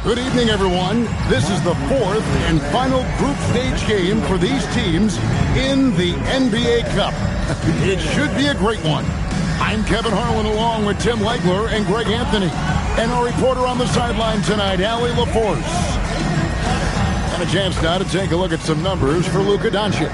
Good evening, everyone. This is the fourth and final group stage game for these teams in the NBA Cup. It should be a great one. I'm Kevin Harlan along with Tim Legler and Greg Anthony. And our reporter on the sideline tonight, Allie LaForce. And a chance now to take a look at some numbers for Luka Doncic.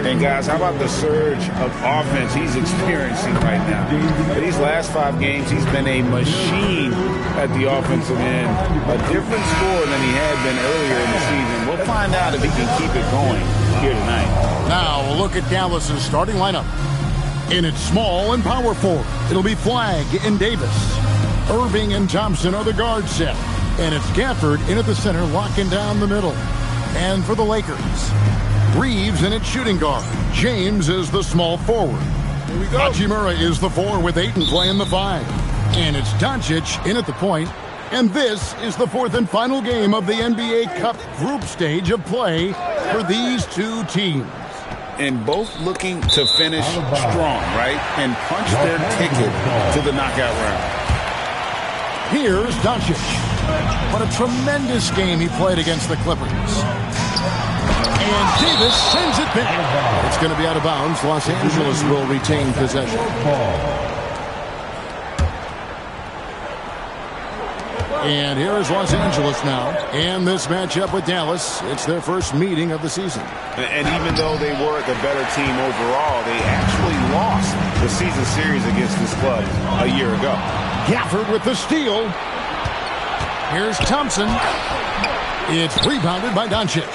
And guys, how about the surge of offense he's experiencing right now? For these last 5 games, he's been a machine at the offensive end. A different score than he had been earlier in the season. We'll find out if he can keep it going here tonight. Now we'll look at Dallas's starting lineup. In its small and power forward, it'll be Flagg and Davis. Irving and Thompson are the guard set. And it's Gafford in at the center, locking down the middle. And for the Lakers, Reeves in its shooting guard. James is the small forward. Here we go. Hachimura is the 4 with Ayton playing the 5. And it's Doncic in at the point. And this is the fourth and final game of the NBA Cup group stage of play for these two teams. And both looking to finish strong, right? And punch their ticket to the knockout round. Here's Doncic. What a tremendous game he played against the Clippers. And Davis sends it back. It's going to be out of bounds. Los Angeles will retain possession. And here is Los Angeles now. And this matchup with Dallas, it's their first meeting of the season. And even though they were the better team overall, they actually lost the season series against this club a year ago. Gafford with the steal. Here's Thompson. It's rebounded by Doncic.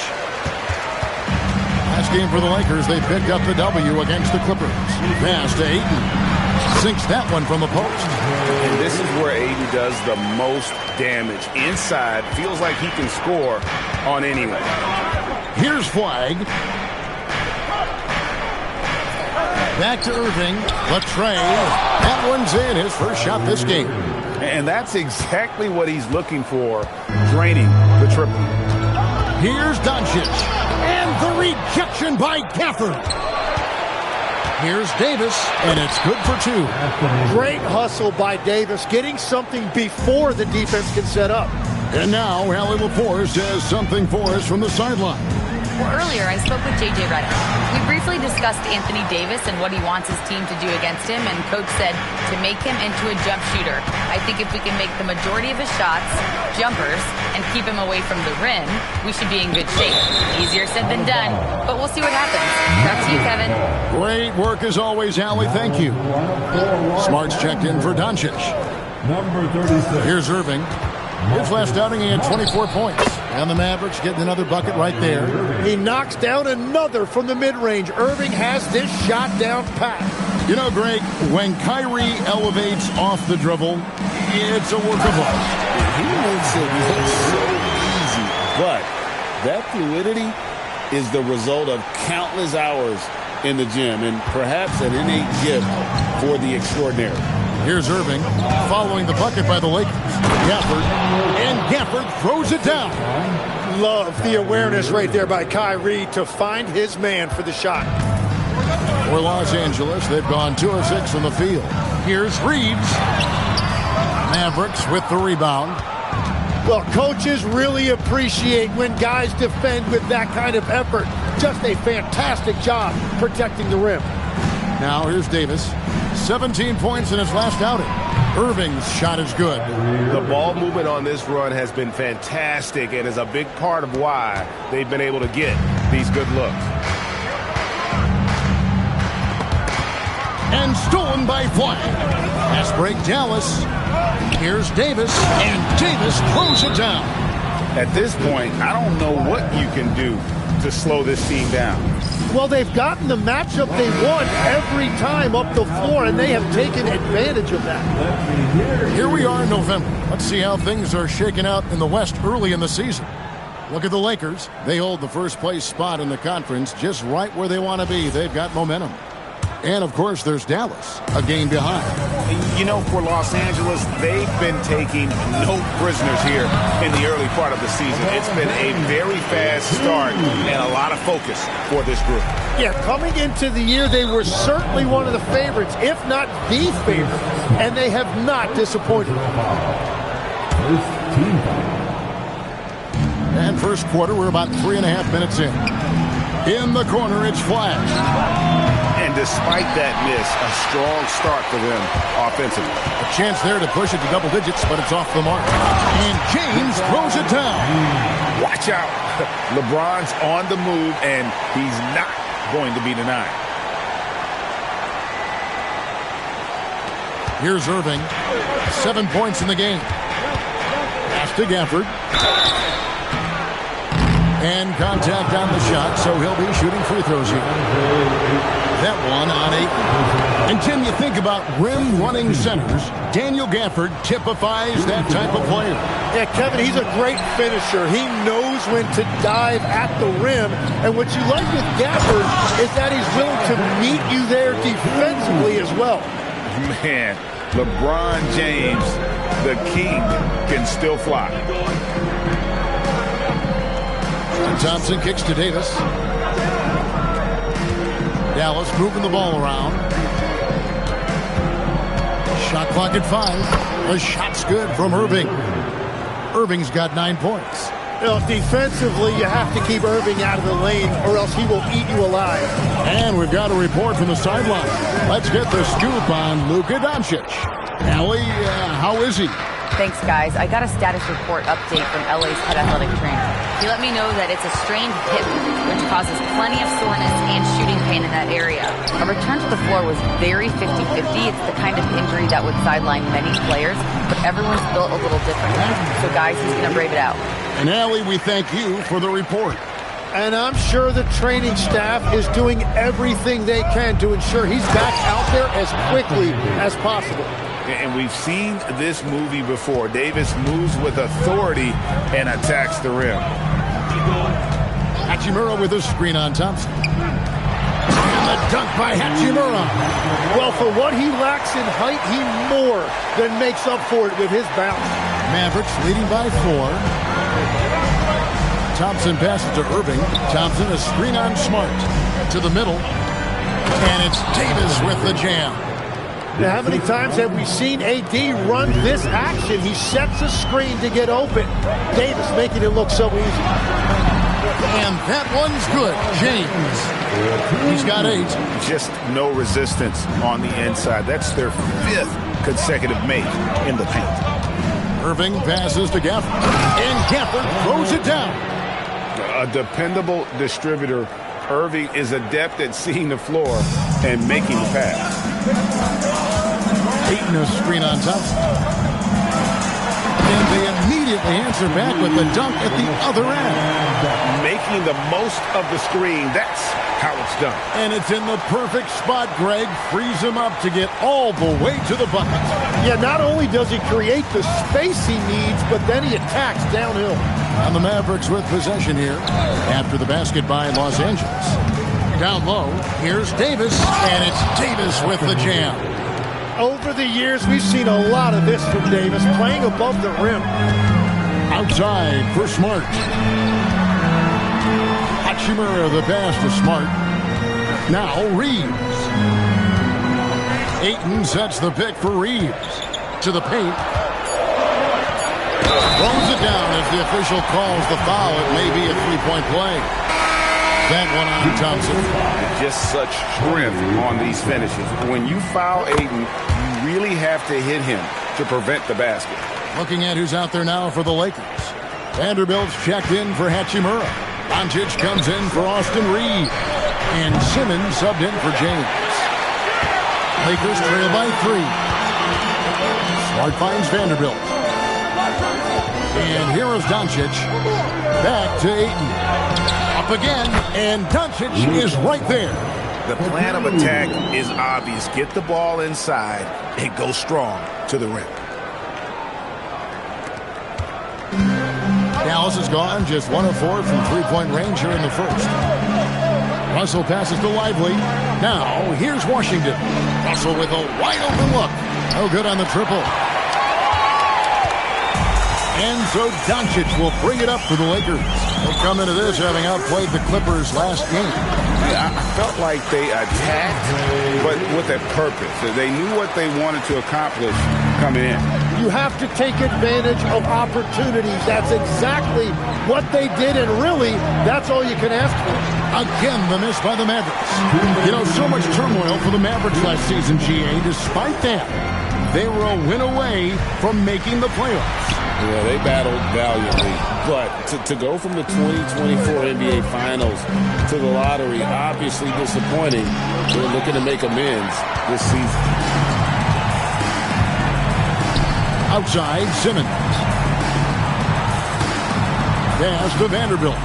Last game for the Lakers, they picked up the W against the Clippers. Pass to Ayton. Sinks that one from the post. And this is where Ayton does the most damage. Inside, feels like he can score on anyone. Here's Flagg. Back to Irving. Latrey. That one's in. His first shot this game. And that's exactly what he's looking for, draining the triple. Here's Doncic. And the rejection by Gafford. Here's Davis, and it's good for 2. Great hustle by Davis, getting something before the defense can set up. And now, Allie LaForce has something for us from the sideline. Well, earlier I spoke with J.J. Redick. We briefly discussed Anthony Davis and what he wants his team to do against him, and Coach said to make him into a jump shooter. I think if we can make the majority of his shots jumpers and keep him away from the rim, we should be in good shape. Easier said than done, but we'll see what happens. Back to you, Kevin. Great work as always, Allie. Thank you. Smarts checked in for Doncic. Number 36. Here's Irving. His last outing, he had 24 points. And the Mavericks getting another bucket right there. He knocks down another from the mid-range. Irving has this shot down pat. You know, Greg, when Kyrie elevates off the dribble, it's a work of art. He makes it look so easy. But that fluidity is the result of countless hours in the gym and perhaps an innate gift for the extraordinary. Here's Irving following the bucket by the Lakers. Gafford, and Gafford throws it down. Love the awareness right there by Kyrie to find his man for the shot. For Los Angeles, they've gone 2 of 6 from the field. Here's Reeves. Mavericks with the rebound. Well, coaches really appreciate when guys defend with that kind of effort. Just a fantastic job protecting the rim. Now here's Davis. 17 points in his last outing. Irving's shot is good. The ball movement on this run has been fantastic and is a big part of why they've been able to get these good looks. And stolen by Flagg. Pass break Dallas. Here's Davis, and Davis throws it down. At this point, I don't know what you can do to slow this team down. Well, they've gotten the matchup they want every time up the floor, and they have taken advantage of that. Here we are in November. Let's see how things are shaking out in the West early in the season. Look at the Lakers. They hold the first place spot in the conference just right where they want to be. They've got momentum. And, of course, there's Dallas, a game behind. You know, for Los Angeles, they've been taking no prisoners here in the early part of the season. It's been a very fast start and a lot of focus for this group. Yeah, coming into the year, they were certainly one of the favorites, if not the favorite, and they have not disappointed. And first quarter, we're about 3.5 minutes in. In the corner, it's Flash. And despite that miss, a strong start for them offensively. A chance there to push it to double digits, but it's off the mark. And James throws it down. Watch out. LeBron's on the move, and he's not going to be denied. Here's Irving. 7 points in the game. Pass to Gafford. And contact on the shot, so he'll be shooting free throws here. That one on 8. And Tim, you think about rim-running centers. Daniel Gafford typifies that type of player. Yeah, Kevin, he's a great finisher. He knows when to dive at the rim. And what you like with Gafford is that he's willing to meet you there defensively as well. Man, LeBron James, the king, can still fly. Thompson kicks to Davis. Dallas moving the ball around. Shot clock at 5. The shot's good from Irving. Irving's got 9 points. You know, defensively, you have to keep Irving out of the lane or else he will eat you alive. And we've got a report from the sideline. Let's get the scoop on Luka Doncic. Allie, how is he? Thanks, guys. I got a status report update from LA's head athletic trainer. He let me know that it's a strained hip, which causes plenty of soreness and shooting pain in that area. A return to the floor was very 50-50. It's the kind of injury that would sideline many players, but everyone's built a little differently. So, guys, he's going to brave it out. And, Allie, we thank you for the report. And I'm sure the training staff is doing everything they can to ensure he's back out there as quickly as possible. And we've seen this movie before. Davis moves with authority and attacks the rim. Hachimura with a screen on Thompson. And the dunk by Hachimura. Well, for what he lacks in height, he more than makes up for it with his bounce. Mavericks leading by 4. Thompson passes to Irving. Thompson a screen on Smart. To the middle. And it's Davis with the jam. Now, how many times have we seen AD run this action? He sets a screen to get open. Davis making it look so easy. And that one's good. James. He's got 8. Just no resistance on the inside. That's their 5th consecutive make in the paint. Irving passes to Gafford. And Gafford throws it down. A dependable distributor. Irving is adept at seeing the floor and making the pass. Ayton a screen on top. And they immediately answer back with the dunk at the other end. Making the most of the screen. That's how it's done. And it's in the perfect spot. Greg frees him up to get all the way to the bucket. Yeah, not only does he create the space he needs, but then he attacks downhill. And the Mavericks with possession here after the basket by Los Angeles. Down low, here's Davis, and it's Davis with the jam. Over the years, we've seen a lot of this from Davis, playing above the rim. Outside for Smart. Hachimura the pass to Smart. Now Reeves. Ayton sets the pick for Reeves. To the paint. Throws it down as the official calls the foul. It may be a three-point play. That one on Thompson. Just such strength on these finishes. When you foul Ayton, you really have to hit him to prevent the basket. Looking at who's out there now for the Lakers. Vanderbilt's checked in for Hachimura. Doncic comes in for Austin Reeves. And Simmons subbed in for James. Lakers trail by 3. Smart finds Vanderbilt. And here is Doncic. Back to Ayton. Up again, and Doncic is right there. The plan of attack is obvious. Get the ball inside and go strong to the rim. Dallas is gone, just 1 of 4 from three-point range here in the first. Russell passes to Lively. Now, here's Washington. Russell with a wide-open look. No good on the triple. And so Doncic will bring it up for the Lakers. They come into this having outplayed the Clippers last game. I felt like they attacked, but with a purpose. They knew what they wanted to accomplish coming in. You have to take advantage of opportunities. That's exactly what they did, and really, that's all you can ask for. Again, the miss by the Mavericks. You know, so much turmoil for the Mavericks last season, GA. Despite that, they were a win away from making the playoffs. Yeah, they battled valiantly. But to go from the 2024 NBA Finals to the lottery, obviously disappointing. They're looking to make amends this season. Outside, Simmons. Pass to Vanderbilt.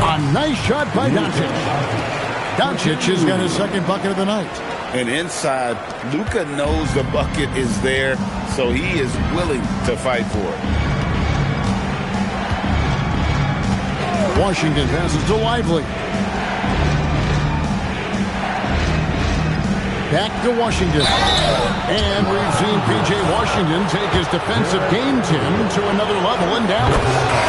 A nice shot by Doncic. Doncic has got his second bucket of the night. And inside, Luka knows the bucket is there, so he is willing to fight for it. Washington passes to Lively. Back to Washington. And we've seen P.J. Washington take his defensive game team to another level in Dallas.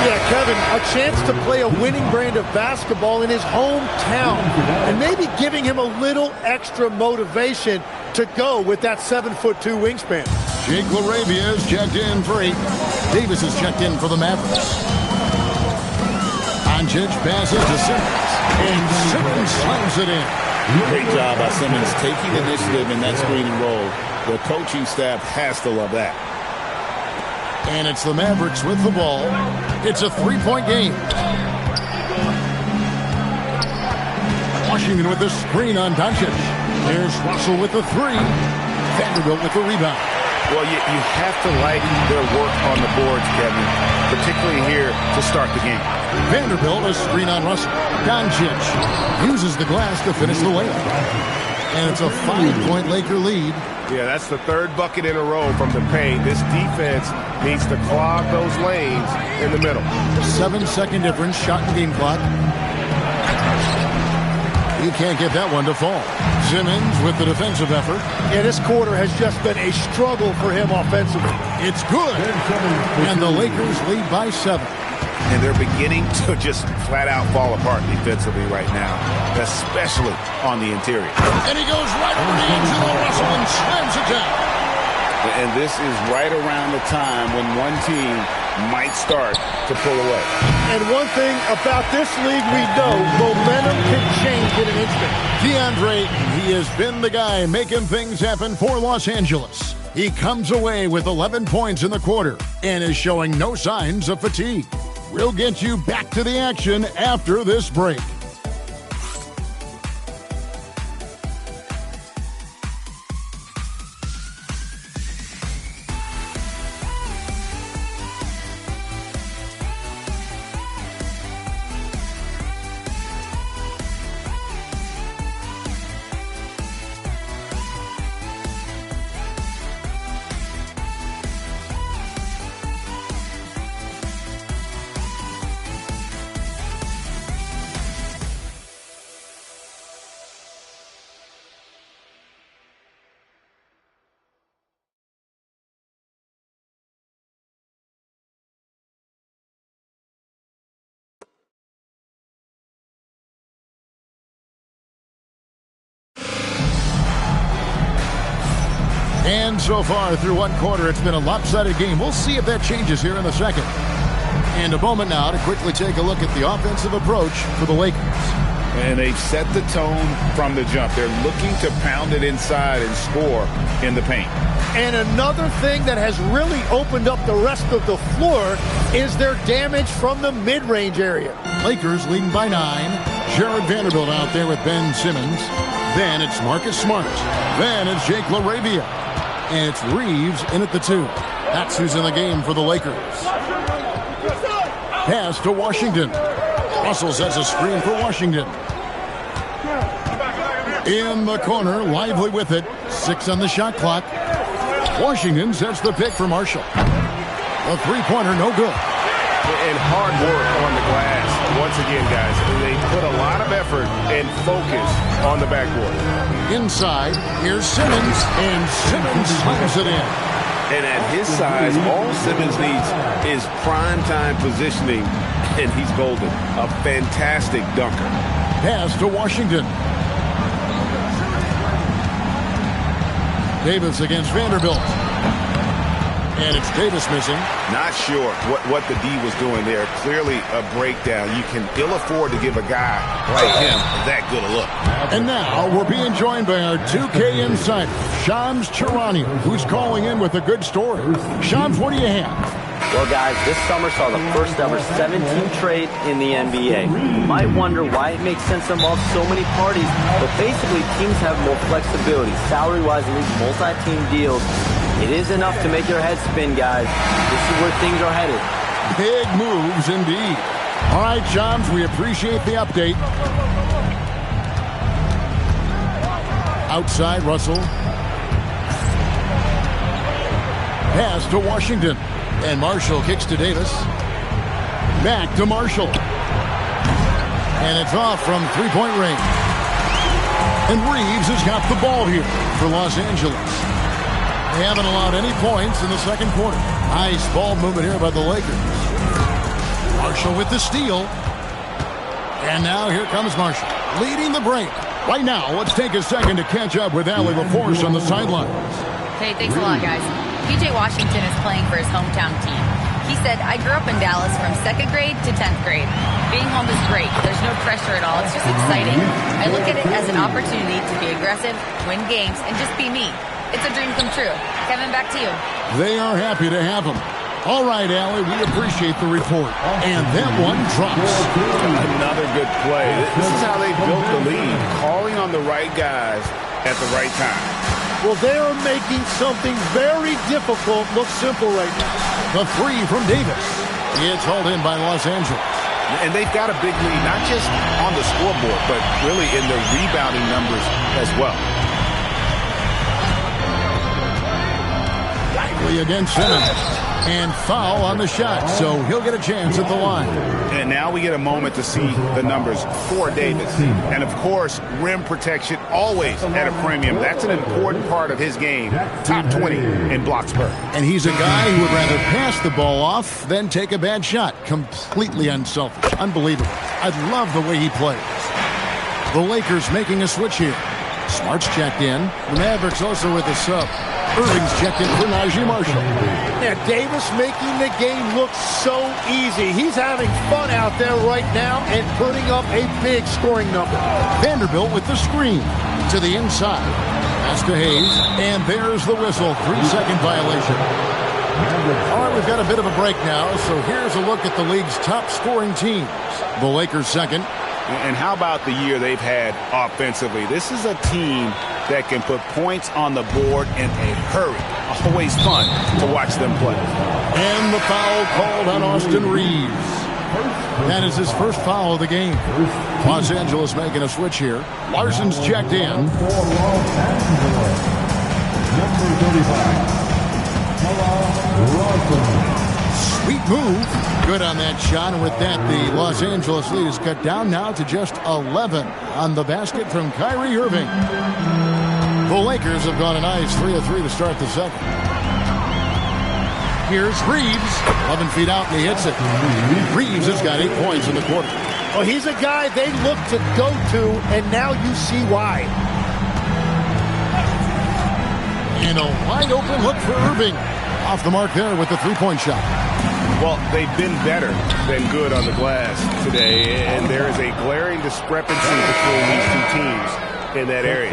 Yeah, Kevin, a chance to play a winning brand of basketball in his hometown. And maybe giving him a little extra motivation to go with that 7'2" wingspan. Jake LaRavia is checked in for 8. Davis is checked in for the Mavericks. Doncic passes to Simmons. And Simmons slams it in. Great job by Simmons taking initiative in that screen and roll. The coaching staff has to love that. And it's the Mavericks with the ball. It's a 3-point game. Washington with the screen on Doncic. Here's Russell with the 3. Vanderbilt with the rebound. Well, you have to like their work on the boards, Kevin, particularly here to start the game. Vanderbilt a screen on Russell. Doncic uses the glass to finish the layup. And it's a 5-point Laker lead. Yeah, that's the third bucket in a row from the paint. This defense needs to clog those lanes in the middle. 7-second difference, shot and game clock. He can't get that one to fall. Simmons with the defensive effort. Yeah, this quarter has just been a struggle for him offensively. It's good. And the Lakers lead by 7. And they're beginning to just flat out fall apart defensively right now, especially on the interior. And he goes right over the edge of Russell and slams it down. And this is right around the time when one team might start to pull away. And one thing about this league we know, momentum can change in an instant. DeAndre, he has been the guy making things happen for Los Angeles. He comes away with 11 points in the quarter and is showing no signs of fatigue. We'll get you back to the action after this break. And so far through one quarter, it's been a lopsided game. We'll see if that changes here in the second. And a moment now to quickly take a look at the offensive approach for the Lakers. And they've set the tone from the jump. They're looking to pound it inside and score in the paint. And another thing that has really opened up the rest of the floor is their damage from the mid-range area. Lakers leading by 9. Jared Vanderbilt out there with Ben Simmons. Then it's Marcus Smart. Then it's Jake LaRavia. And it's Reeves in at the 2. That's who's in the game for the Lakers. Pass to Washington. Russell sets a screen for Washington. In the corner, Lively with it. 6 on the shot clock. Washington sets the pick for Marshall. A three-pointer, no good. And hard work on the glass. Once again, guys, they put a lot of effort and focus on the backboard. Inside, here's Simmons, and Simmons slams it in. And at his size, all Simmons needs is prime-time positioning, and he's golden. A fantastic dunker. Pass to Washington. Davis against Vanderbilt. And it's Davis missing. Not sure what the D was doing there. Clearly a breakdown. You can ill afford to give a guy like him that good a look. And now we're being joined by our 2K insider, Shams Charania, who's calling in with a good story. Shams, what do you have? Well, guys, this summer saw the first ever 17 trade in the NBA. You might wonder why it makes sense to involve so many parties, but basically teams have more flexibility. Salary-wise, in these multi-team deals, it is enough to make your head spin, guys. This is where things are headed. Big moves indeed. All right, Shams, we appreciate the update. Outside, Russell. Pass to Washington. And Marshall kicks to Davis. Back to Marshall. And it's off from three-point range. And Reeves has got the ball here for Los Angeles. They haven't allowed any points in the second quarter. Nice ball movement here by the Lakers. Marshall with the steal. And now here comes Marshall, leading the break. Right now, let's take a second to catch up with Allie LaForce on the sidelines. Hey, thanks a lot, guys. PJ Washington is playing for his hometown team. He said, I grew up in Dallas from 2nd grade to 10th grade. Being home is great. There's no pressure at all. It's just exciting. I look at it as an opportunity to be aggressive, win games, and just be me. It's a dream come true. Kevin, back to you. They are happy to have him. All right, Allie, we appreciate the report. And that one drops. Another good play. This is how they built the lead, calling on the right guys at the right time. Well, they are making something very difficult look simple right now. The three from Davis. It's hauled in by Los Angeles. And they've got a big lead, not just on the scoreboard, but really in the rebounding numbers as well. Lively against Simmons. And foul on the shot, so he'll get a chance at the line. And now we get a moment to see the numbers for Davis. And, of course, rim protection always at a premium. That's an important part of his game. Top 20 in Bloxburg. And he's a guy who would rather pass the ball off than take a bad shot. Completely unselfish. Unbelievable. I love the way he plays. The Lakers making a switch here. Smart's checked in. The Mavericks also with a sub. Irving's checked in for Najee Marshall. Yeah, Davis making the game look so easy. He's having fun out there right now and putting up a big scoring number. Vanderbilt with the screen to the inside. Pass to Hayes, and there's the whistle. 3-second violation. All right, we've got a bit of a break now, so here's a look at the league's top scoring teams. The Lakers second. And how about the year they've had offensively? This is a team that can put points on the board in a hurry. Always fun to watch them play. And the foul called on Austin Reeves. That is his first foul of the game. Los Angeles making a switch here. Larson's checked in. For Los Angeles, number 35, Sweet move. Good on that shot. And with that, the Los Angeles lead is cut down now to just 11 on the basket from Kyrie Irving. The Lakers have gone a nice 3 of 3 to start the second. Here's Reeves. 11 feet out, and he hits it. Reeves has got 8 points in the quarter. Well, he's a guy they look to go to, and now you see why. And a wide open look for Irving. Off the mark there with the three-point shot. Well, they've been better than good on the glass today, and there is a glaring discrepancy between these two teams in that area.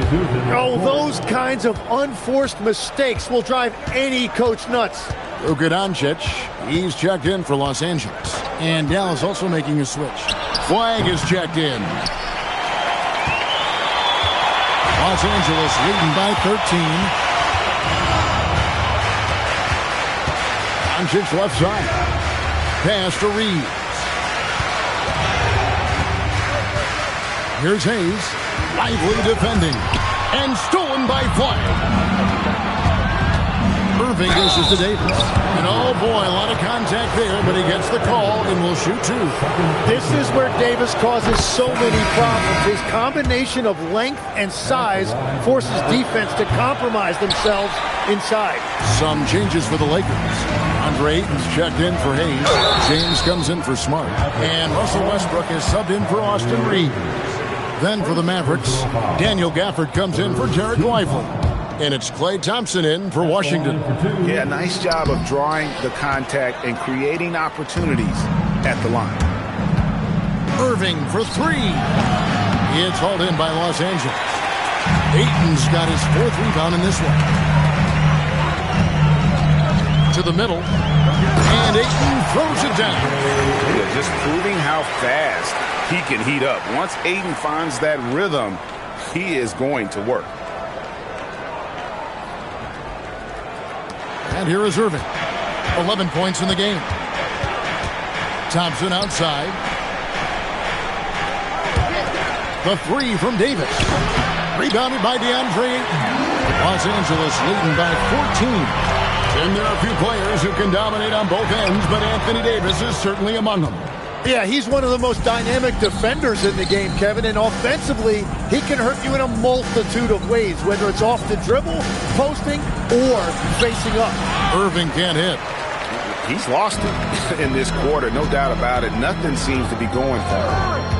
Oh, those kinds of unforced mistakes will drive any coach nuts. Luka Doncic, he's checked in for Los Angeles. And Dallas also making a switch. Flag is checked in. Los Angeles leading by 13. Doncic left side. Pass to Reeves. Here's Hayes. Lively defending. And stolen by Flag. Irving dishes to Davis. And oh boy, a lot of contact there, but he gets the call and will shoot two. This is where Davis causes so many problems. His combination of length and size forces defense to compromise themselves inside. Some changes for the Lakers. Andre Ayton's checked in for Hayes. James comes in for Smart. And Russell Westbrook is subbed in for Austin Reeves. Then for the Mavericks, Daniel Gafford comes in for Jarrett Lively. And it's Klay Thompson in for Washington. Yeah, nice job of drawing the contact and creating opportunities at the line. Irving for three. It's hauled in by Los Angeles. Ayton's got his 4th rebound in this one. To the middle. And Ayton throws it down. Yeah, just proving how fast he can heat up. Once Ayton finds that rhythm, he is going to work. And here is Irving. 11 points in the game. Thompson outside. The three from Davis. Rebounded by DeAndre Ayton. Los Angeles leading by 14. And there are a few players who can dominate on both ends, but Anthony Davis is certainly among them. Yeah, he's one of the most dynamic defenders in the game, Kevin, and offensively, he can hurt you in a multitude of ways, whether it's off the dribble, posting, or facing up. Irving can't hit. He's lost it in this quarter, no doubt about it. Nothing seems to be going for him.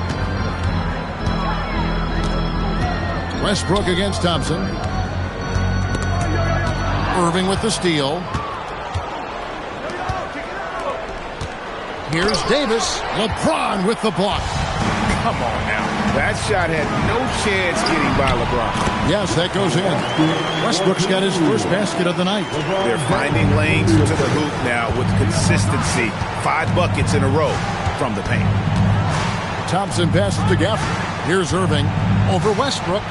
Westbrook against Thompson. Irving with the steal. Here's Davis. LeBron with the block. Come on now. That shot had no chance getting by LeBron. Yes, that goes in. Westbrook's got his first basket of the night. They're finding lanes to the hoop now with consistency. 5 buckets in a row from the paint. Thompson passes to Gafford. Here's Irving over Westbrook.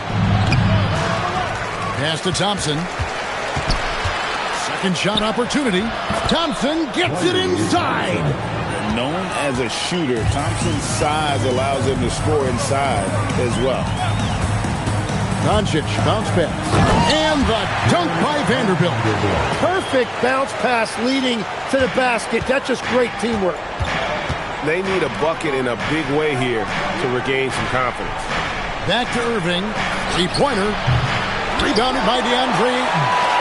Pass to Thompson. Second shot opportunity. Thompson gets it inside. Known as a shooter, Thompson's size allows him to score inside as well. Doncic bounce pass. And the dunk by Vanderbilt. Perfect bounce pass leading to the basket. That's just great teamwork. They need a bucket in a big way here to regain some confidence. Back to Irving. 3-pointer. Rebounded by DeAndre Ayton.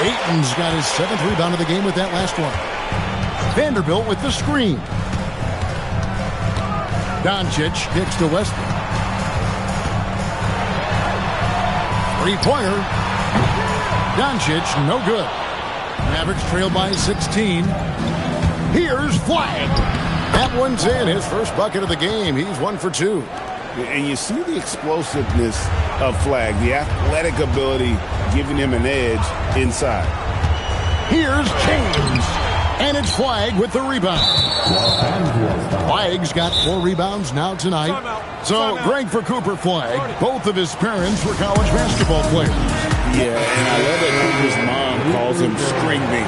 Ayton's got his 7th rebound of the game with that last one. Vanderbilt with the screen. Doncic kicks to Westbrook. 3-pointer. Doncic, no good. Mavericks trail by 16. Here's Flag. That one's in. His first bucket of the game. He's 1 for 2. And you see the explosiveness of Flag, the athletic ability giving him an edge inside. Here's James. And it's Flag with the rebound. Flag's got 4 rebounds now tonight. So, Greg, for Cooper Flag, both of his parents were college basketball players. Yeah, and I love that Cooper's mom calls him String Me.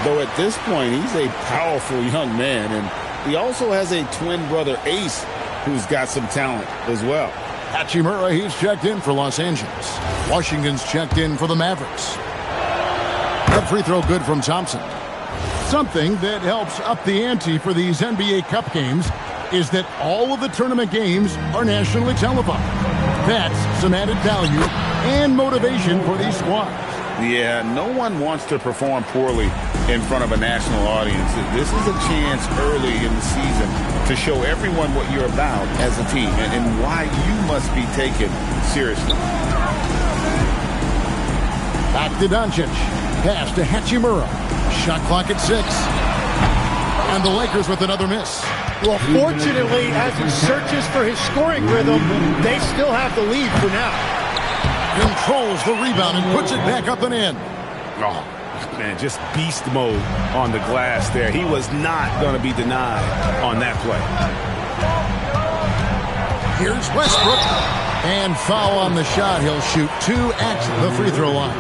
Though at this point, he's a powerful young man. And he also has a twin brother, Ace, who's got some talent as well. Hachimura, he's checked in for Los Angeles. Washington's checked in for the Mavericks. That free throw good from Thompson. Something that helps up the ante for these NBA Cup games is that all of the tournament games are nationally televised. That's some added value and motivation for these squads. Yeah, no one wants to perform poorly in front of a national audience. This is a chance early in the season to show everyone what you're about as a team and why you must be taken seriously. Back to Doncic. Pass to Hachimura. Shot clock at 6. And the Lakers with another miss. Well, fortunately, as he searches for his scoring rhythm, they still have the lead for now. Controls the rebound and puts it back up and in. Oh, man, just beast mode on the glass there. He was not going to be denied on that play. Here's Westbrook. And foul on the shot. He'll shoot 2 at the free throw line.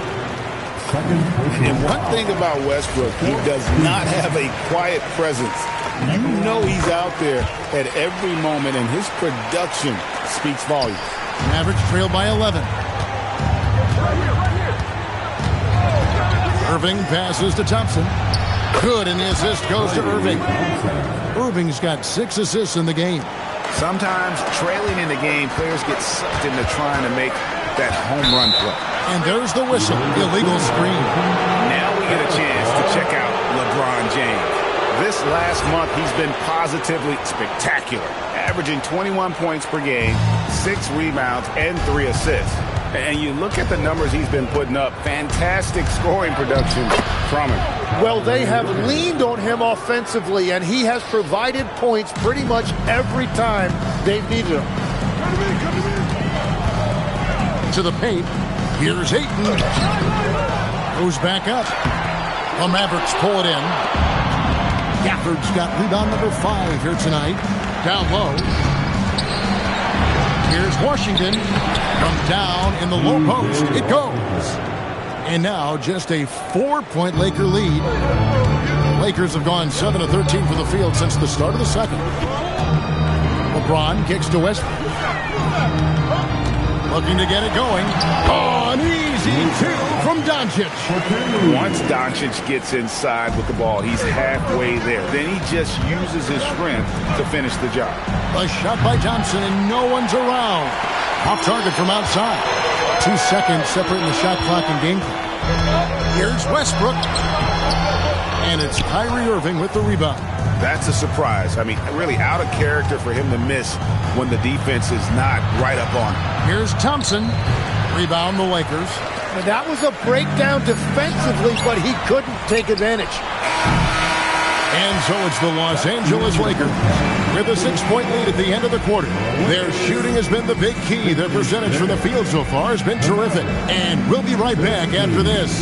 And one thing about Westbrook, he does not have a quiet presence. You know he's out there at every moment, and his production speaks volumes. Mavericks trail by 11. Irving passes to Thompson. Good, and the assist goes to Irving. Irving's got 6 assists in the game. Sometimes trailing in the game, players get sucked into trying to make that home run play. And there's the whistle, illegal screen. Now we get a chance to check out LeBron James. This last month, he's been positively spectacular, averaging 21 points per game, 6 rebounds, and 3 assists. And you look at the numbers he's been putting up. Fantastic scoring production from him. Well, they have leaned on him offensively, and he has provided points pretty much every time they've needed him. To the paint. Here's Ayton. Goes back up. The Mavericks pull it in. Gafford's got rebound number 5 here tonight. Down low. Here's Washington. From down in the low post. It goes. And now just a 4-point Laker lead. Lakers have gone 7 of 13 from the field since the start of the second. LeBron kicks to Westbrook. Looking to get it going. Oh, an easy 2 from Doncic. Once Doncic gets inside with the ball, he's halfway there. Then he just uses his strength to finish the job. A shot by Johnson, and no one's around. Off target from outside. 2 seconds separating the shot clock and game clock. Here's Westbrook. And it's Kyrie Irving with the rebound. That's a surprise. I mean, really out of character for him to miss when the defense is not right up on him. Here's Thompson. Rebound the Lakers. And that was a breakdown defensively, but he couldn't take advantage. And so it's the Los Angeles Lakers with a 6-point lead at the end of the quarter. Their shooting has been the big key. Their percentage from the field so far has been terrific. And we'll be right back after this.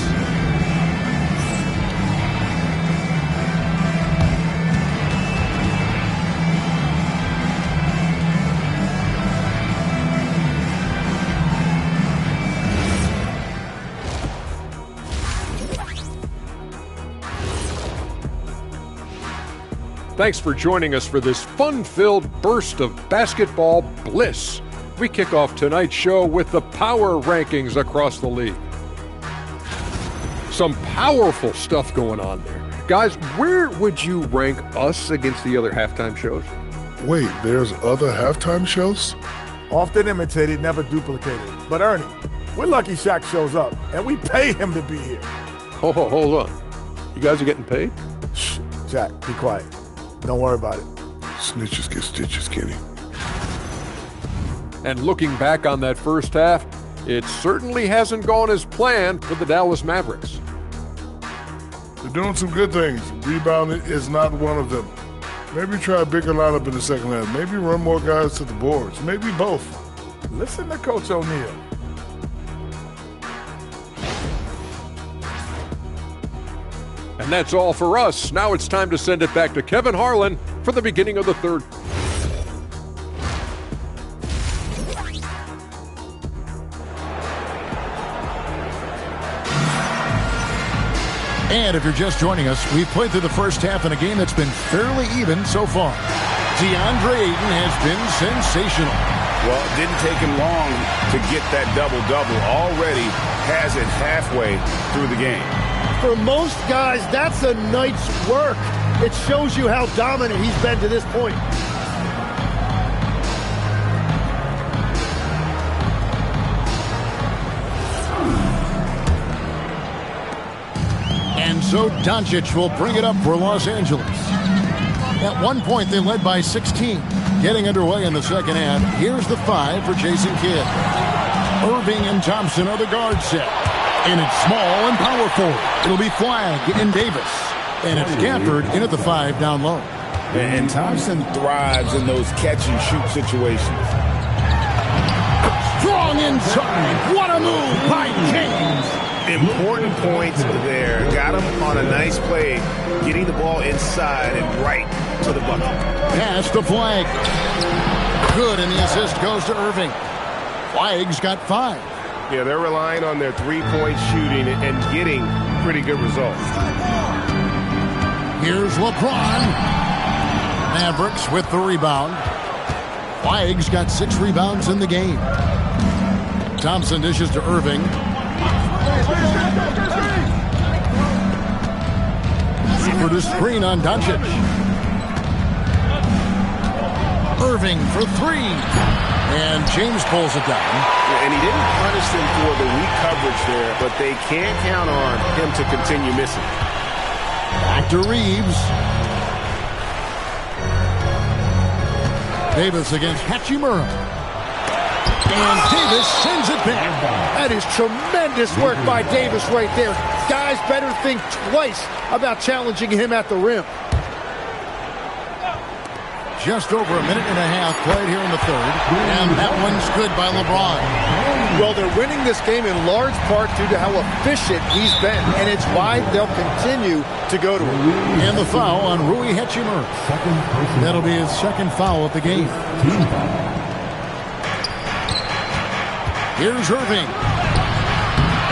Thanks for joining us for this fun-filled burst of basketball bliss. We kick off tonight's show with the power rankings across the league. Some powerful stuff going on there. Guys, where would you rank us against the other halftime shows? Wait, there's other halftime shows? Often imitated, never duplicated. But Ernie, we're lucky Shaq shows up, and we pay him to be here. Hold on. You guys are getting paid? Shh, Jack, be quiet. Don't worry about it. Snitches get stitches, Kenny. And looking back on that first half, it certainly hasn't gone as planned for the Dallas Mavericks. They're doing some good things. Rebounding is not one of them. Maybe try a bigger lineup in the second half. Maybe run more guys to the boards. Maybe both. Listen to Coach O'Neal. And that's all for us. Now it's time to send it back to Kevin Harlan for the beginning of the third. And if you're just joining us, we've played through the first half in a game that's been fairly even so far. DeAndre Ayton has been sensational. Well, it didn't take him long to get that double-double. Already has it halfway through the game. For most guys, that's a night's work. It shows you how dominant he's been to this point. And so Doncic will bring it up for Los Angeles. At one point, they led by 16. Getting underway in the second half, here's the 5 for Jason Kidd. Irving and Thompson are the guard set. And it's small and power forward. It'll be Flagg and Davis. And it's Gafford in at the 5 down low. And Thompson thrives in those catch-and-shoot situations. Strong inside. What a move by James. Important points there. Got him on a nice play, getting the ball inside and right to the bucket. Pass to Flagg. Good, and the assist goes to Irving. Flagg's got 5. Yeah, they're relying on their three-point shooting and getting pretty good results. Here's LeBron. Mavericks with the rebound. Flagg's got 6 rebounds in the game. Thompson dishes to Irving. For the screen on Doncic. Irving for 3. And James pulls it down. And he didn't punish them for the weak coverage there, but they can't count on him to continue missing. Back to Reeves. Davis against Hachimura. And Davis sends it back. That is tremendous work by Davis right there. Guys better think twice about challenging him at the rim. Just over a minute and a half played here in the third. And that one's good by LeBron. Well, they're winning this game in large part due to how efficient he's been. And it's why they'll continue to go to him. And the foul on Rui Hachimura. That'll be his second foul of the game. Here's Irving.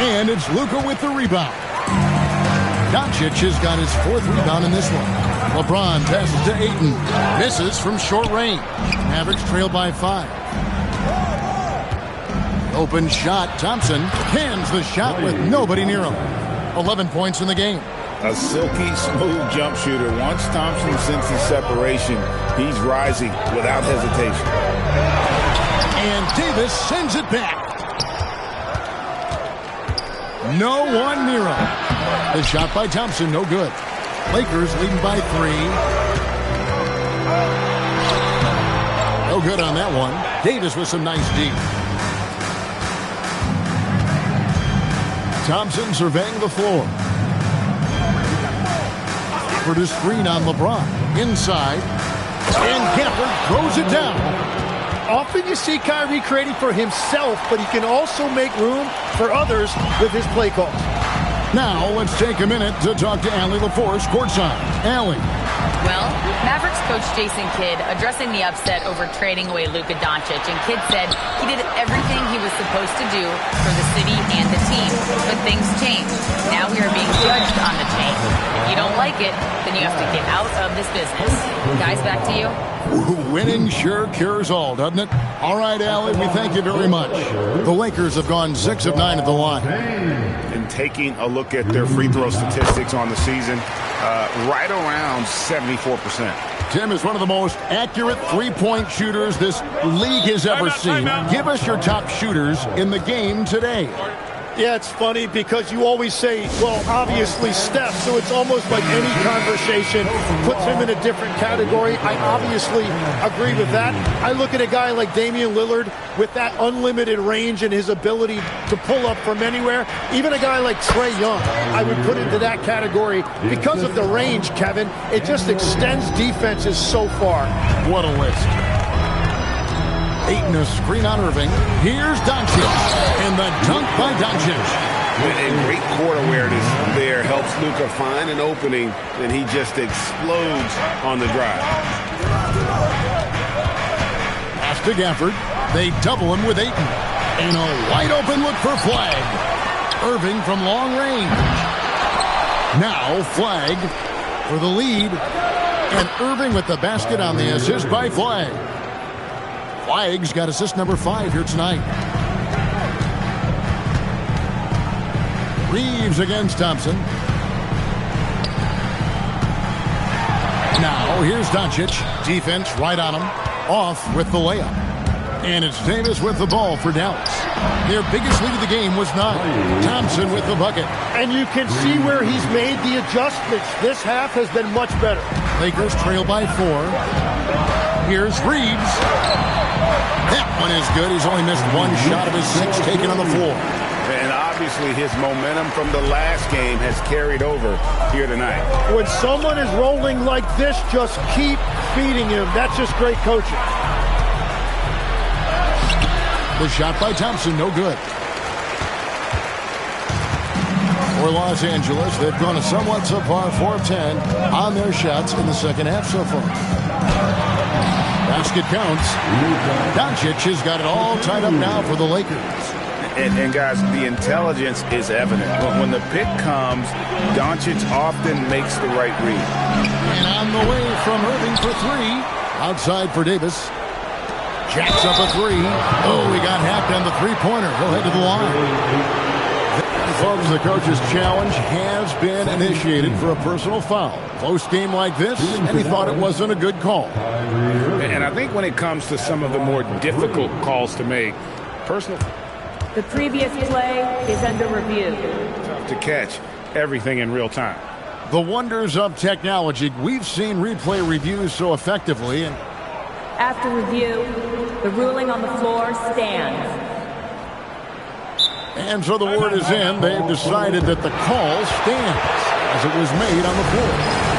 And it's Luka with the rebound. Doncic has got his fourth rebound in this one. LeBron passes to Ayton. Misses from short range. Mavericks trail by 5. Open shot. Thompson cans the shot with nobody near him. 11 points in the game. A silky smooth jump shooter. Once Thompson senses separation, he's rising without hesitation. And Davis sends it back. No one near him. The shot by Thompson, no good. Lakers leading by 3. No good on that one. Davis with some nice D. Thompson surveying the floor. For the screen on LeBron. Inside. And Gafford throws it down. Often you see Kyrie creating for himself, but he can also make room for others with his play calls. Now, let's take a minute to talk to Allie LaForce courtside. Allie. Well, Mavericks coach Jason Kidd addressing the upset over trading away Luka Doncic, and Kidd said he did everything he was supposed to do for the city and the team. But things changed. Now we are being judged on the change. If you don't like it, then you have to get out of this business. Guys, back to you. Winning sure cures all, doesn't it? All right, Allie, we thank you very much. The Lakers have gone 6 of 9 at the line. And taking a look at their free throw statistics on the season, right around 74%. Tim is one of the most accurate three-point shooters this league has ever seen. Give us your top shooters in the game today. Yeah, it's funny because you always say, well, obviously Steph, so it's almost like any conversation puts him in a different category. I obviously agree with that. I look at a guy like Damian Lillard with that unlimited range and his ability to pull up from anywhere. Even a guy like Trae Young, I would put into that category because of the range, Kevin. It just extends defenses so far. What a list. Ayton a screen on Irving. Here's Doncic. And the dunk by Doncic. A great court awareness there helps Luka find an opening, and he just explodes on the drive. Pass to Gafford. They double him with Ayton. And a wide open look for Flag. Irving from long range. Now Flag for the lead. And Irving with the basket on the assist by Flag. Flag's got assist number 5 here tonight. Reeves against Thompson. Now here's Doncic. Defense right on him. Off with the layup. And it's Davis with the ball for Dallas. Their biggest lead of the game was 9. Thompson with the bucket. And you can see where he's made the adjustments. This half has been much better. Lakers trail by 4. Here's Reeves. That one is good. He's only missed 1 shot of his 6 taken on the floor. And obviously his momentum from the last game has carried over here tonight. When someone is rolling like this, just keep feeding him. That's just great coaching. The shot by Thompson, no good. For Los Angeles, they've gone a somewhat subpar 4 of 10 on their shots in the second half so far. Basket counts. Doncic has got it all tied up now for the Lakers. And guys, the intelligence is evident. When the pick comes, Doncic often makes the right read. And on the way from Irving for 3. Outside for Davis. Jacks up a 3. Oh, he got hacked on the three-pointer. He'll head to the line. Folks, the coach's challenge has been initiated for a personal foul. Close game like this, and he thought it wasn't a good call. And I think when it comes to some of the more difficult calls to make, personal... The previous play is under review. Tough to catch everything in real time. The wonders of technology. We've seen replay reviews so effectively. And after review, The ruling on the floor stands. And so the word is in. They've decided that the call stands as it was made on the floor.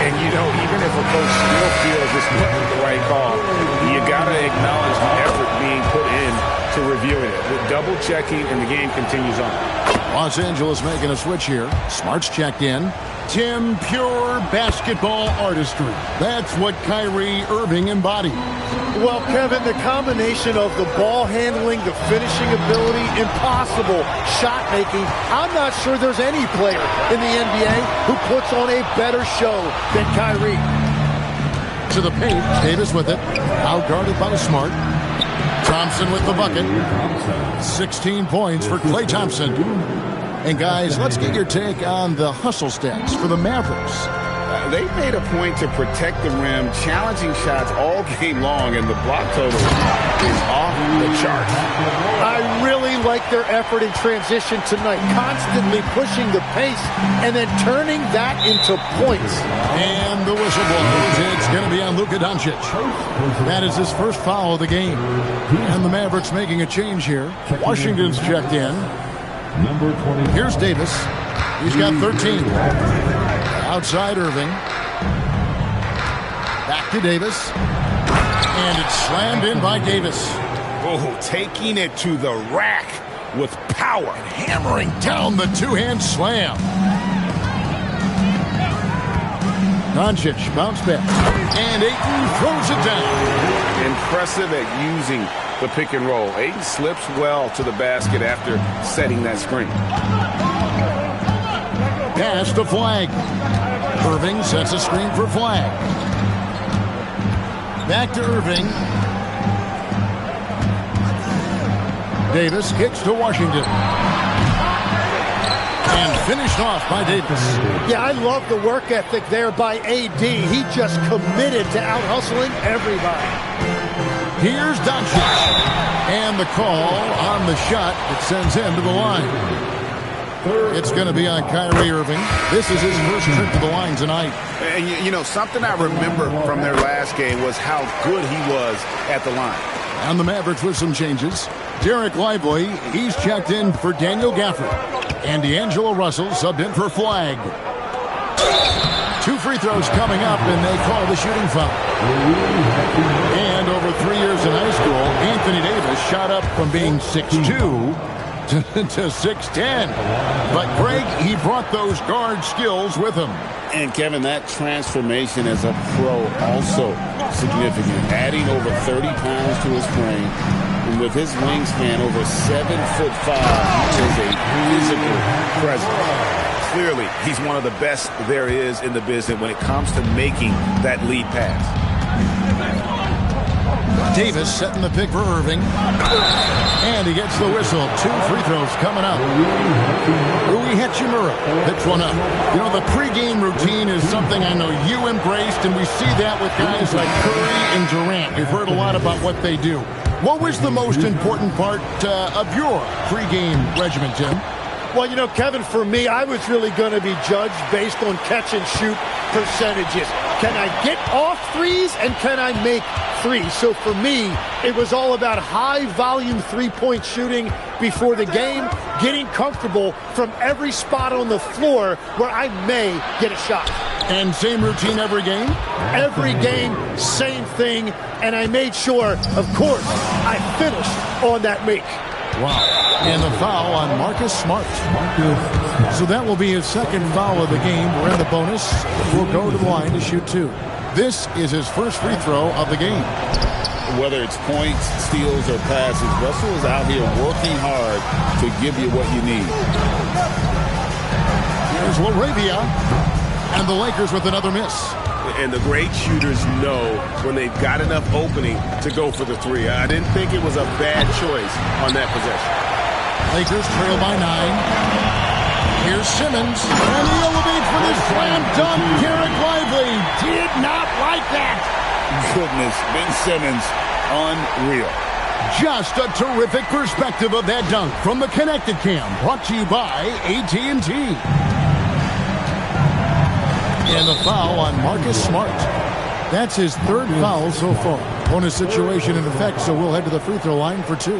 And, you know, even if a coach still feels this wasn't the right call, you got to acknowledge the effort being put in to reviewing it. The double checking, and the game continues on. Los Angeles making a switch here. Smart's checked in. Tim, pure basketball artistry. That's what Kyrie Irving embodies. Well, Kevin, the combination of the ball handling, the finishing ability, impossible shot making. I'm not sure there's any player in the NBA who puts on a better show than Kyrie. To the paint, Davis with it. Out guarded by Smart. Thompson with the bucket. 16 points for Klay Thompson. And guys, let's get your take on the hustle stats for the Mavericks. They made a point to protect the rim, challenging shots all game long, and the block total is off the charts. I really like their effort in transition tonight, constantly pushing the pace and then turning that into points. And the whistle blows. It's going to be on Luka Doncic. That is his first foul of the game. And the Mavericks making a change here. Washington's checked in. Number 20. Here's Davis. He's got 13. Outside Irving. Back to Davis. And it's slammed in by Davis. Oh, taking it to the rack with power. And hammering down the two-hand slam. Doncic bounce back. And Ayton throws it down. Impressive at using the pick and roll. Ayton slips well to the basket after setting that screen. Pass to Flag. Irving sets a screen for Flag. Back to Irving. Davis kicks to Washington. And finished off by Davis. Yeah, I love the work ethic there by AD. He just committed to out-hustling everybody. Here's Doncic. And the call on the shot that sends him to the line. It's going to be on Kyrie Irving. This is his first trip to the line tonight. And, you know, something I remember from their last game was how good he was at the line. And the Mavericks with some changes. Derek Lively, he's checked in for Daniel Gafford. And D'Angelo Russell subbed in for Flag. 2 free throws coming up, and they call the shooting foul. And over 3 years in high school, Anthony Davis shot up from being 6'2" to 6'10". But Greg, he brought those guard skills with him. And Kevin, that transformation as a pro also significant. Adding over 30 pounds to his frame. And with his wingspan over 7'5", he is a physical presence. Clearly, he's one of the best there is in the business when it comes to making that lead pass. Davis setting the pick for Irving. And he gets the whistle. 2 free throws coming up. Rui Hachimura picks one up. You know, the pregame routine is something I know you embraced, and we see that with guys like Curry and Durant. We've heard a lot about what they do. What was the most important part of your pregame regimen, Tim? Well, you know, Kevin, for me, I was really going to be judged based on catch-and-shoot percentages. Can I get off threes, and can I make threes? So for me, it was all about high-volume three-point shooting before the game, getting comfortable from every spot on the floor where I may get a shot. And same routine every game? Every game, same thing, and I made sure, of course, I finished on that make. Wow. And the foul on Marcus Smart. So that will be his second foul of the game. We're in the bonus. We'll go to the line to shoot 2. This is his first free throw of the game. Whether it's points, steals, or passes, Russell is out here working hard to give you what you need. Here's LaRavia. And the Lakers with another miss. And the great shooters know when they've got enough opening to go for the 3. I didn't think it was a bad choice on that possession. Lakers trail by 9. Here's Simmons. And he elevates for the slam dunk. Derek Lively did not like that. Goodness, Ben Simmons, unreal. Just a terrific perspective of that dunk from the Connected Cam. Brought to you by AT&T. And the foul on Marcus Smart. That's his 3rd foul so far. Bonus situation in effect, so we'll head to the free throw line for 2.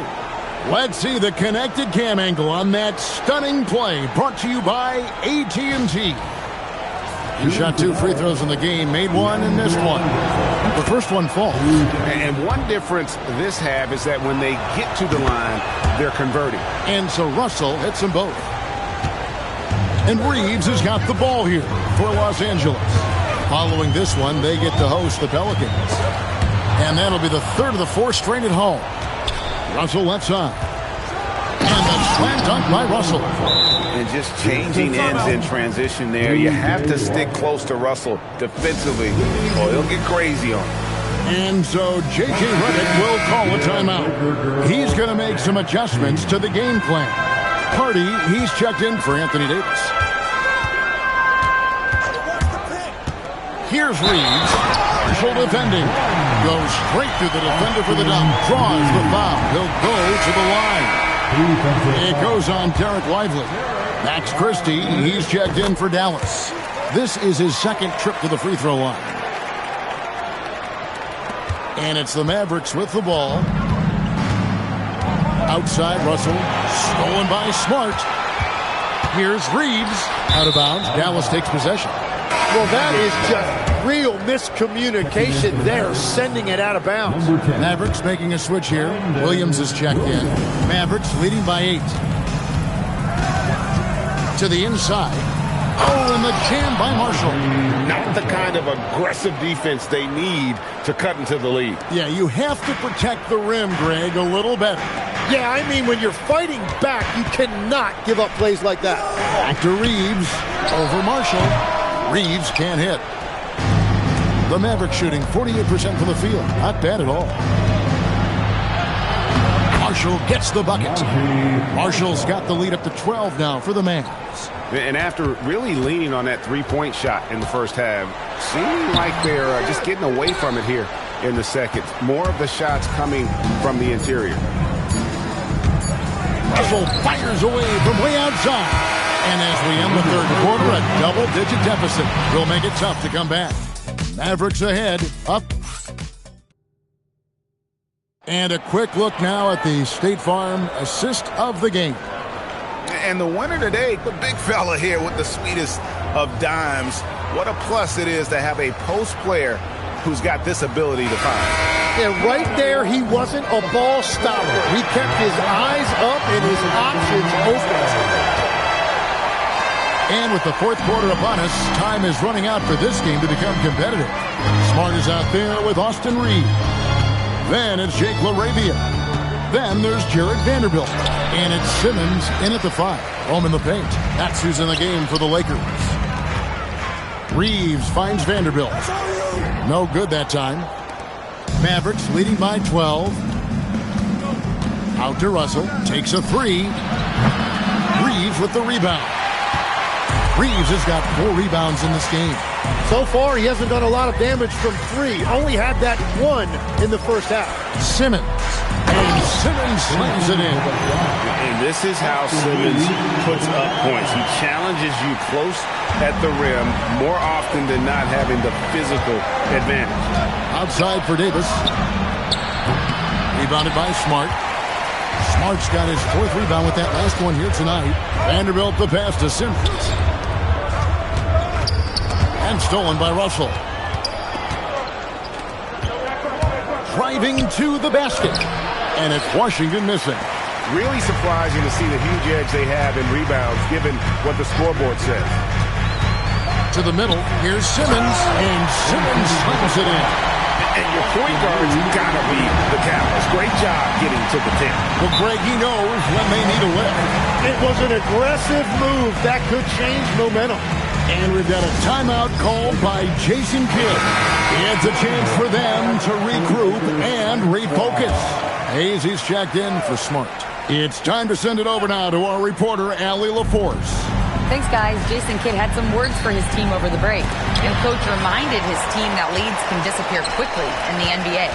Let's see the connected cam angle on that stunning play, brought to you by AT&T. He shot 2 free throws in the game, made 1 and missed 1. The first one falls. And one difference this half is that when they get to the line, they're converting. And so Russell hits them both. And Reeves has got the ball here for Los Angeles. Following this one, they get to host the Pelicans. And that'll be the third of the 4 straight at home. Russell left side. And the slam dunk by Russell. And just changing ends in transition there. You have to stick close to Russell defensively, or he'll get crazy on him. And so J.J. Redick will call a timeout. He's going to make some adjustments to the game plan. Party, he's checked in for Anthony Davis. Here's Reeves. Marshall defending. Goes straight through the defender for the dunk. Draws the foul. He'll go to the line. It goes on Derek Lively. Max Christie, he's checked in for Dallas. This is his second trip to the free throw line. And it's the Mavericks with the ball. Outside Russell. Stolen by Smart. Here's Reeves. Out of bounds. Dallas takes possession. Well, that is just real miscommunication there, sending it out of bounds. Mavericks making a switch here. Williams is checked in. Mavericks leading by 8. To the inside. Oh, and the jam by Marshall. Not the kind of aggressive defense they need to cut into the lead. Yeah, you have to protect the rim, Greg, a little better. Yeah, I mean, when you're fighting back, you cannot give up plays like that. Back to Reeves. Over Marshall. Reeves can't hit. The Mavericks shooting 48% from the field. Not bad at all. Marshall gets the bucket. Marshall's got the lead up to 12 now for the Mavs. And after really leaning on that three-point shot in the first half, seeming like they're just getting away from it here in the second. More of the shots coming from the interior. Russell fires away from way outside. And as we end the third quarter, a double-digit deficit will make it tough to come back. Mavericks ahead, up. And a quick look now at the State Farm assist of the game. And the winner today, the big fella here with the sweetest of dimes. What a plus it is to have a post player who's got this ability to find. Yeah, right there, he wasn't a ball stopper. He kept his eyes up and his options open. And with the fourth quarter upon us, time is running out for this game to become competitive. Smart is out there with Austin Reed. Then it's Jake LaRavia. Then there's Jared Vanderbilt. And it's Simmons in at the 5. Home in the paint. That's who's in the game for the Lakers. Reeves finds Vanderbilt. No good that time. Mavericks leading by 12. Out to Russell. Takes a 3. Reeves with the rebound. Reeves has got 4 rebounds in this game. So far, he hasn't done a lot of damage from 3. Only had that 1 in the first half. Simmons. And Simmons slams it in. And this is how Simmons puts up points. He challenges you close at the rim, more often than not having the physical advantage. Outside for Davis. Rebounded by Smart. Smart's got his 4th rebound with that last one here tonight. Vanderbilt the pass to Simmons. And stolen by Russell. Driving to the basket. And it's Washington missing. Really surprising to see the huge edge they have in rebounds, given what the scoreboard says. To the middle, here's Simmons, and Simmons slams it in. And your point guard's gotta be the catalyst. Great job getting to the 10. Well, Greg, he knows when they need a lift. It was an aggressive move that could change momentum. And we've got a timeout called by Jason Kidd. It's a chance for them to regroup and refocus. Hayes, he's checked in for Smart. It's time to send it over now to our reporter, Allie LaForce. Thanks, guys. Jason Kidd had some words for his team over the break. And Coach reminded his team that leads can disappear quickly in the NBA.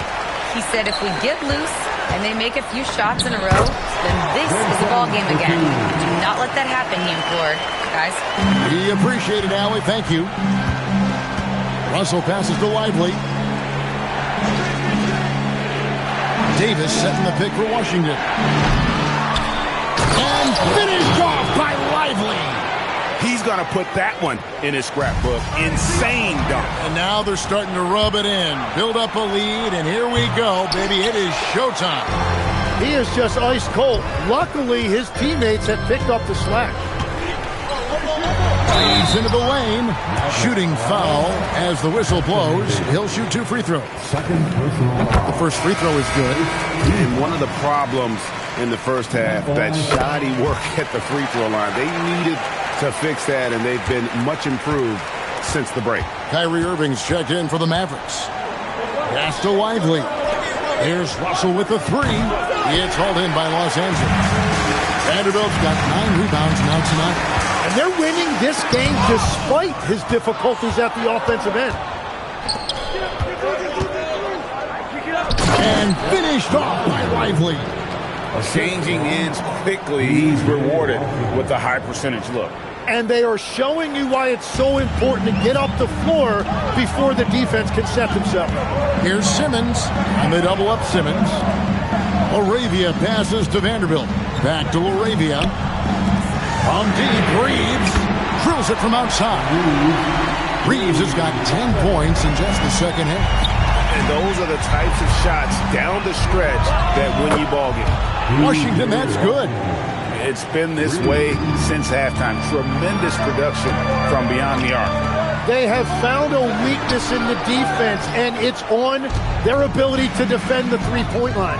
He said if we get loose and they make a few shots in a row, then this is a ball game again. Do not let that happen, he implored. Guys. We appreciate it, Allie. Thank you. Russell passes to Lively. Davis setting the pick for Washington. And finished off by Lively. He's going to put that one in his scrapbook. Insane dunk. And now they're starting to rub it in. Build up a lead, and here we go, baby. It is showtime. He is just ice cold. Luckily, his teammates have picked up the slack. He's into the lane. Shooting foul as the whistle blows. He'll shoot 2 free throws. The first free throw is good. And one of the problems in the first half, that shoddy work at the free throw line. They needed to fix that, and they've been much improved since the break. Kyrie Irving's checked in for the Mavericks. Pass to Lively. Here's Russell with the 3. It's hauled in by Los Angeles. Vanderbilt's got 9 rebounds now tonight. And they're winning this game despite his difficulties at the offensive end. And finished off by Lively. Changing ends quickly. He's rewarded with a high percentage look. And they are showing you why it's so important to get up the floor before the defense can set themselves. Here's Simmons, and they double up Simmons. Laravia passes to Vanderbilt. Back to Laravia. On deep, Reeves drills it from outside. Reeves has got 10 points in just the second half. And those are the types of shots down the stretch that win you ball games. Washington, that's good. It's been this way since halftime. Tremendous production from beyond the arc. They have found a weakness in the defense, and it's on their ability to defend the three-point line.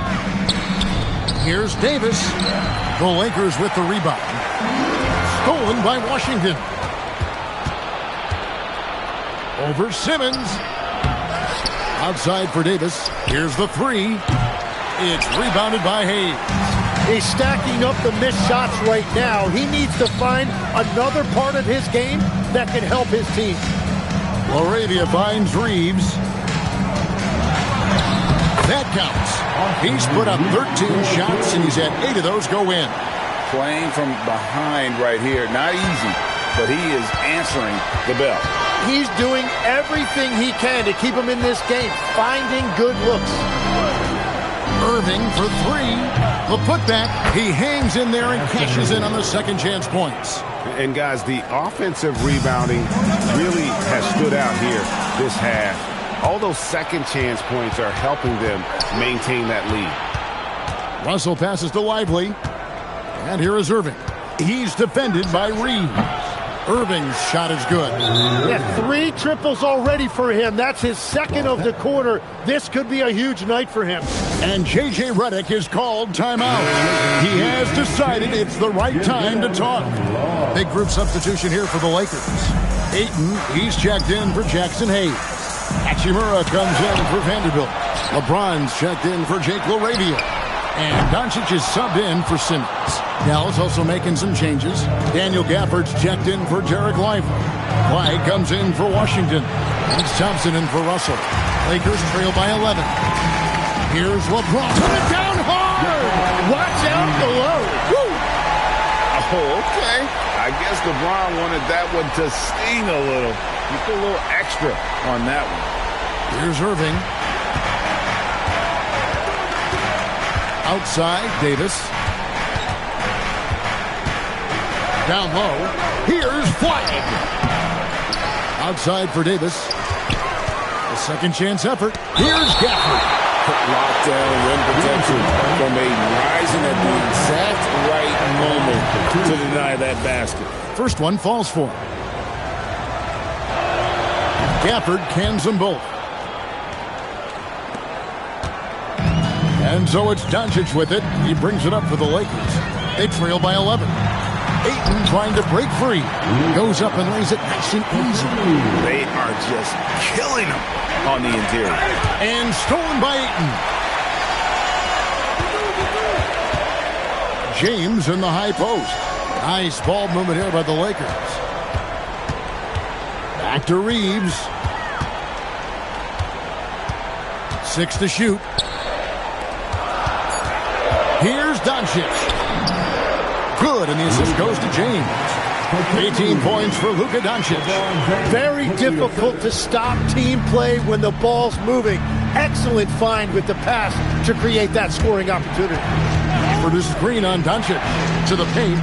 Here's Davis. The Lakers with the rebound. Stolen by Washington. Over Simmons. Outside for Davis. Here's the 3. It's rebounded by Hayes. He's stacking up the missed shots right now. He needs to find another part of his game that can help his team. Laravia finds Reeves. That counts. He's put up 13 shots, and he's had 8 of those go in. Playing from behind right here. Not easy, but he is answering the bell. He's doing everything he can to keep him in this game, finding good looks. Irving for 3. The putback. He hangs in there and cashes in on the second chance points. And guys, the offensive rebounding really has stood out here this half. All those second chance points are helping them maintain that lead. Russell passes to Lively. And here is Irving. He's defended by Reeves. Irving's shot is good. Yeah, 3 triples already for him. That's his second of the quarter. This could be a huge night for him. And J.J. Redick is called timeout. He has decided it's the right time to talk. Big group substitution here for the Lakers. Ayton, he's checked in for Jackson Hayes. Hachimura comes in for Vanderbilt. LeBron's checked in for Jake Laravia. And Doncic is subbed in for Simmons. Dallas also making some changes. Daniel Gafford's checked in for Derek Lively. Clyde comes in for Washington. It's Thompson in for Russell. Lakers trail by 11. Here's LeBron. Put it down hard! Watch out below. Woo! Oh, okay. I guess LeBron wanted that one to sting a little. He put a little extra on that one. Here's Irving. Outside, Davis. Down low. Here's Flag. Outside for Davis. A second chance effort. Here's Gafford. Lockdown rim protection from Ayton, rising at the exact right moment to deny that basket. First one falls for him. Gafford cans them both. And so it's Doncic with it. He brings it up for the Lakers. They trail by 11. Ayton trying to break free. Goes up and lays it nice and easy. They are just killing him on the interior. And stolen by Ayton. James in the high post. Nice ball movement here by the Lakers. Back to Reeves. 6 to shoot. Here's Doncic. Good, and the assist goes to James. 18 points for Luka Doncic. Very difficult to stop team play when the ball's moving. Excellent find with the pass to create that scoring opportunity. Produces Green on Doncic to the paint.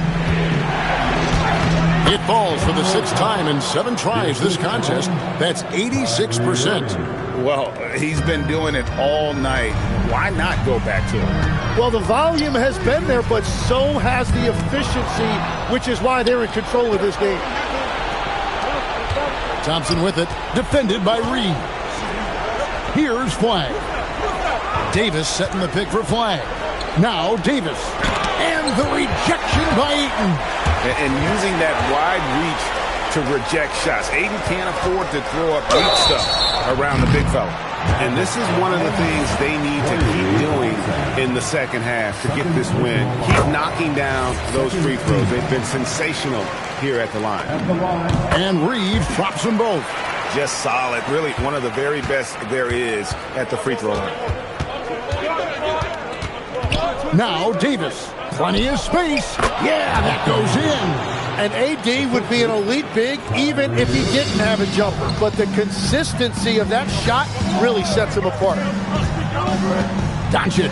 It falls for the 6th time in 7 tries this contest. That's 86%. Well, he's been doing it all night. Why not go back to it? Well, the volume has been there, but so has the efficiency, which is why they're in control of this game. Thompson with it, defended by Reed. Here's Flag. Davis setting the pick for Flag. Now Davis. And the rejection by Ayton. And using that wide reach to reject shots. Ayton can't afford to throw up weak stuff around the big fella. And this is one of the things they need to keep doing in the second half to get this win. Keep knocking down those free throws. They've been sensational here at the line. And Reed drops them both. Just solid. Really one of the very best there is at the free throw line. Now Davis. Plenty of space. Yeah, that goes in. And AD would be an elite big even if he didn't have a jumper. But the consistency of that shot really sets him apart. Doncic.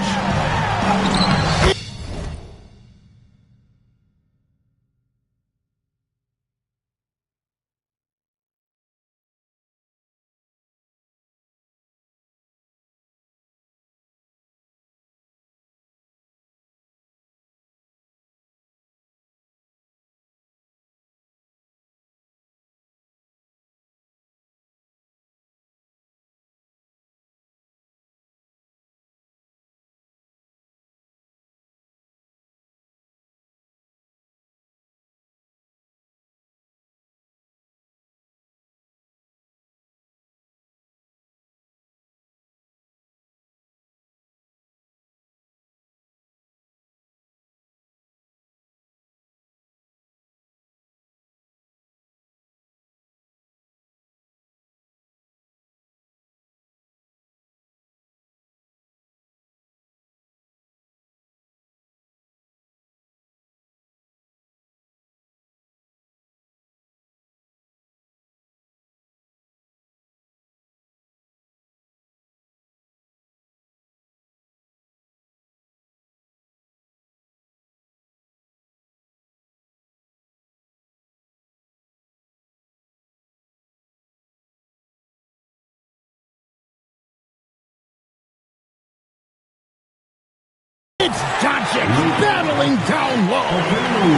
It's Doncic battling down low.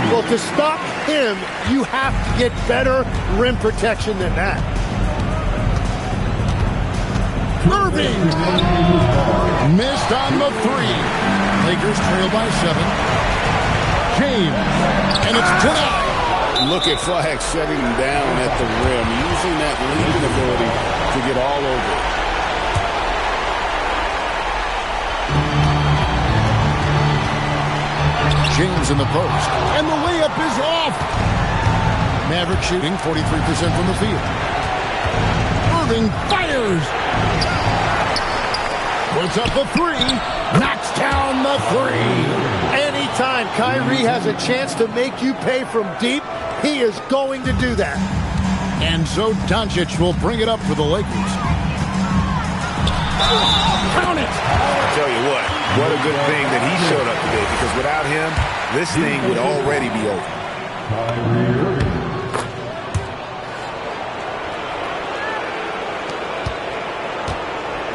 Well, to stop him, you have to get better rim protection than that. Irving missed on the 3. Lakers trail by 7. James, and it's denied. Look at Flag shutting him down at the rim, using that leaping ability to get all over it. James in the post, and the layup is off. Mavericks shooting 43% from the field. Irving fires. Puts up a 3. Knocks down the 3. Anytime Kyrie has a chance to make you pay from deep, he is going to do that. And so Doncic will bring it up for the Lakers. Count it! I'll tell you what a good thing that he showed up today, because without him, this thing would already be over.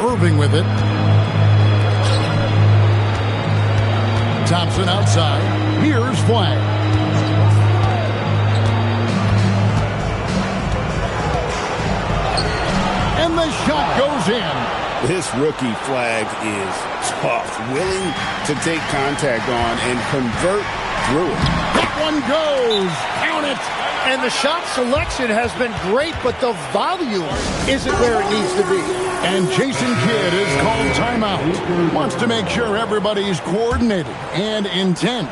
Irving with it. Thompson outside. Here's Flag. And the shot goes in. This rookie Flag is tough, willing to take contact on and convert through it. That one goes. Count it. And the shot selection has been great, but the volume isn't where it needs to be. And Jason Kidd is called timeout. Wants to make sure everybody's coordinated and intent.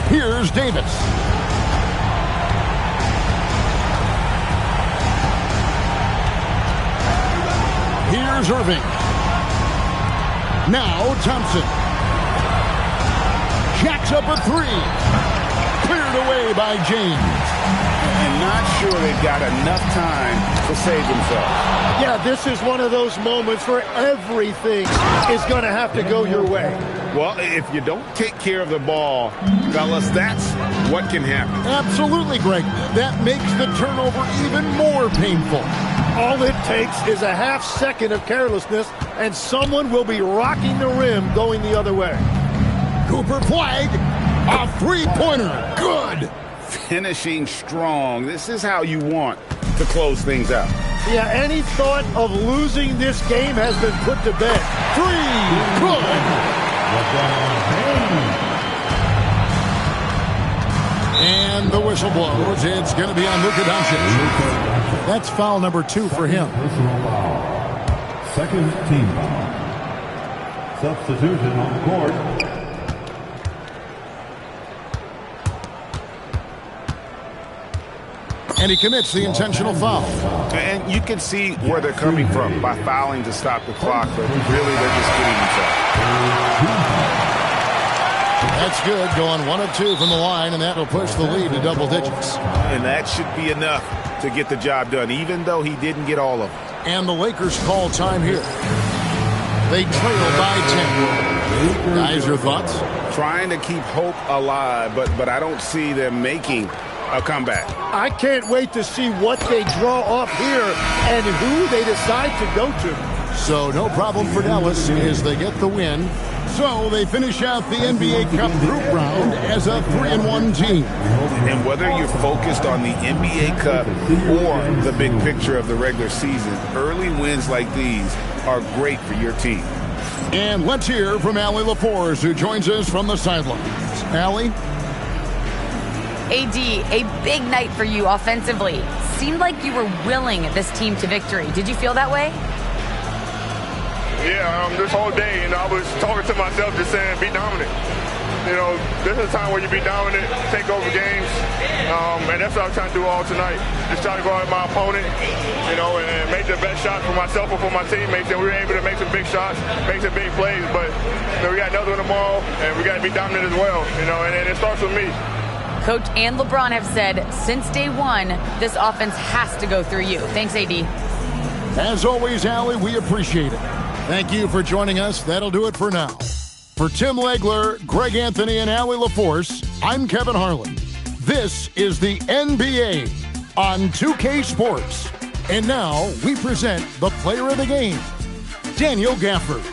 Here's Davis. Here's Irving. Now Thompson. Jacks up a 3. cleared away by James. And not sure they've got enough time to save themselves. Yeah, this is one of those moments where everything is going to have to go your way. Well, if you don't take care of the ball, fellas, that's what can happen. Absolutely, Greg. That makes the turnover even more painful. All it takes is a half second of carelessness, and someone will be rocking the rim going the other way. Cooper Flag, a three-pointer. Good. Finishing strong. This is how you want to close things out. Yeah, any thought of losing this game has been put to bed. Three. Good. And the whistle blows. It's going to be on Luka Doncic. That's foul number 2 for him. Second team foul. Substitution on the court. And he commits the intentional foul. And you can see where they're coming from by fouling to stop the clock, but really they're just kidding themselves. That's good, going 1 of 2 from the line, and that'll push the lead to double digits. And that should be enough to get the job done, even though he didn't get all of them. And the Lakers call time here. They trail by 10. Guys, your thoughts? Trying to keep hope alive, but I don't see them making a comeback. I can't wait to see what they draw off here and who they decide to go to. So no problem for Dallas as they get the win. So they finish out the NBA Cup group round as a 3-1 team. And whether you're focused on the NBA Cup or the big picture of the regular season, early wins like these are great for your team. And let's hear from Allie LaForce, who joins us from the sidelines. Allie? AD, a big night for you offensively. Seemed like you were willing this team to victory. Did you feel that way? Yeah, this whole day, I was talking to myself just saying, be dominant. This is a time where you be dominant, take over games, and that's what I'm trying to do all tonight. Just try to go out at my opponent, and make the best shot for myself and for my teammates, and we were able to make some big shots, make some big plays, but we got another one tomorrow, and we got to be dominant as well, and it starts with me. Coach and LeBron have said since day one, this offense has to go through you. Thanks, AD. As always, Allie, we appreciate it. Thank you for joining us. That'll do it for now. For Tim Legler, Greg Anthony, and Allie LaForce, I'm Kevin Harlan. This is the NBA on 2K Sports. And now we present the player of the game, Daniel Gafford.